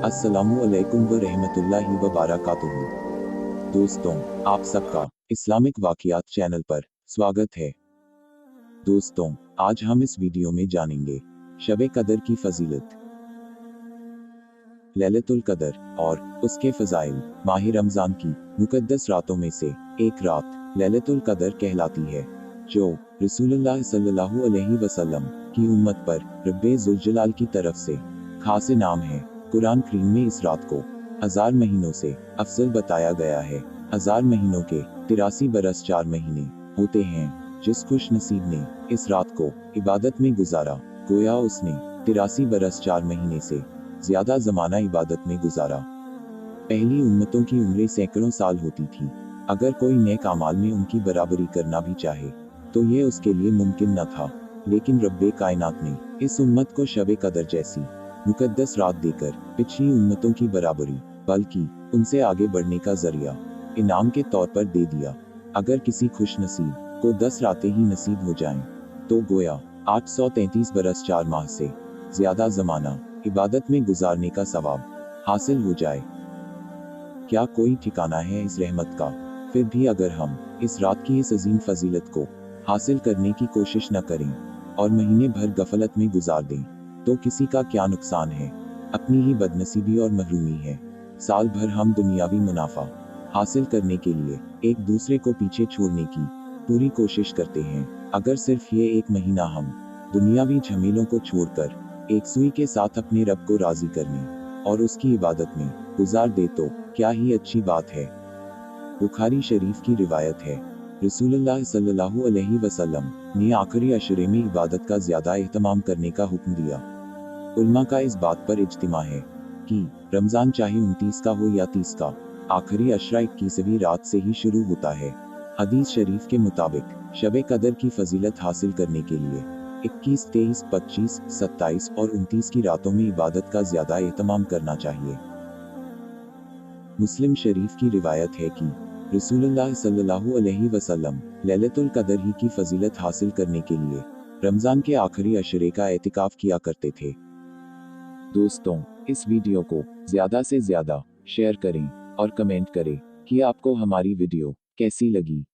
अस्सलामुअलैकुम व रहमतुल्लाहि व बारकातुहू। दोस्तों, आप सबका इस्लामिक वाक़ियात चैनल पर स्वागत है। दोस्तों, आज हम इस वीडियो में जानेंगे शब कदर की फजीलत, लैलतुल कदर और उसके फ़ज़ाइल। माह रमज़ान की मुक़द्दस रातों में से एक रात लैलतुल कदर कहलाती है, जो रसूलुल्लाह सल्लल्लाहु अलैहि वसल्लम की उम्मत पर रब्बे ज़ुल जलाल की तरफ से खास इनाम है। कुरान करीम में इस रात को 1000 महीनों से अफजल बताया गया है। 1000 महीनों के 83 बरस 4 महीने होते हैं। जिस खुश नसीब ने इस रात को इबादत में गुजारा, गोया उसने 83 बरस 4 महीने से ज्यादा जमाना इबादत में गुजारा। पहली उम्मतों की उम्रें सैकड़ों साल होती थी। अगर कोई नेक अमाल में उनकी बराबरी करना भी चाहे तो ये उसके लिए मुमकिन न था, लेकिन रब्बे कायनात ने इस उम्मत को शब कदर जैसी मुकद्दस रात देकर पिछली उम्मतों की बराबरी, बल्कि उनसे आगे बढ़ने का जरिया इनाम के तौर पर दे दिया। अगर किसी खुश नसीब को 10 रातें ही नसीब हो जाएं, तो गोया 833 बरस 4 माह से ज्यादा जमाना इबादत में गुजारने का सवाब हासिल हो जाए। क्या कोई ठिकाना है इस रहमत का? फिर भी अगर हम इस रात की इस अजीम फजीलत को हासिल करने की कोशिश न करें और महीने भर गफलत में गुजार दें, तो किसी का क्या नुकसान है? अपनी ही बदनसीबी और महरूमी है। साल भर हम दुनियावी मुनाफा हासिल करने के लिए एक दूसरे को पीछे छोड़ने की पूरी कोशिश करते हैं। अगर सिर्फ ये एक महीना हम दुनियावी झमेलों को छोड़कर एक सुई के साथ अपने रब को राजी करने और उसकी इबादत में गुजार दे, तो क्या ही अच्छी बात है। बुखारी शरीफ की रिवायत है, रसूलुल्लाह सल्लल्लाहु अलैहि वसल्लम ने आखिरी अशरे में इबादत का ज्यादा एहतमाम करने का हुक्म दिया। उल्मा का इस बात पर इज्तिमा है कि रमज़ान चाहे 29 का हो या 30 का, आखिरी अशरा 21वीं रात से ही शुरू होता है। हदीस शरीफ के मुताबिक शब कदर की फजीलत हासिल करने के लिए 21, 23, 25, 27 और 29 की रातों में इबादत का ज्यादा एहतमाम करना चाहिए। मुस्लिम शरीफ की रिवायत है कि रसूलुल्लाह सल्लल्लाहु अलैहि वसल्लम लैलतुल कदर ही की फजीलत हासिल करने के लिए रमज़ान के आखिरी अशरे का एतिकाफ किया करते थे। दोस्तों, इस वीडियो को ज्यादा से ज्यादा शेयर करें और कमेंट करें कि आपको हमारी वीडियो कैसी लगी।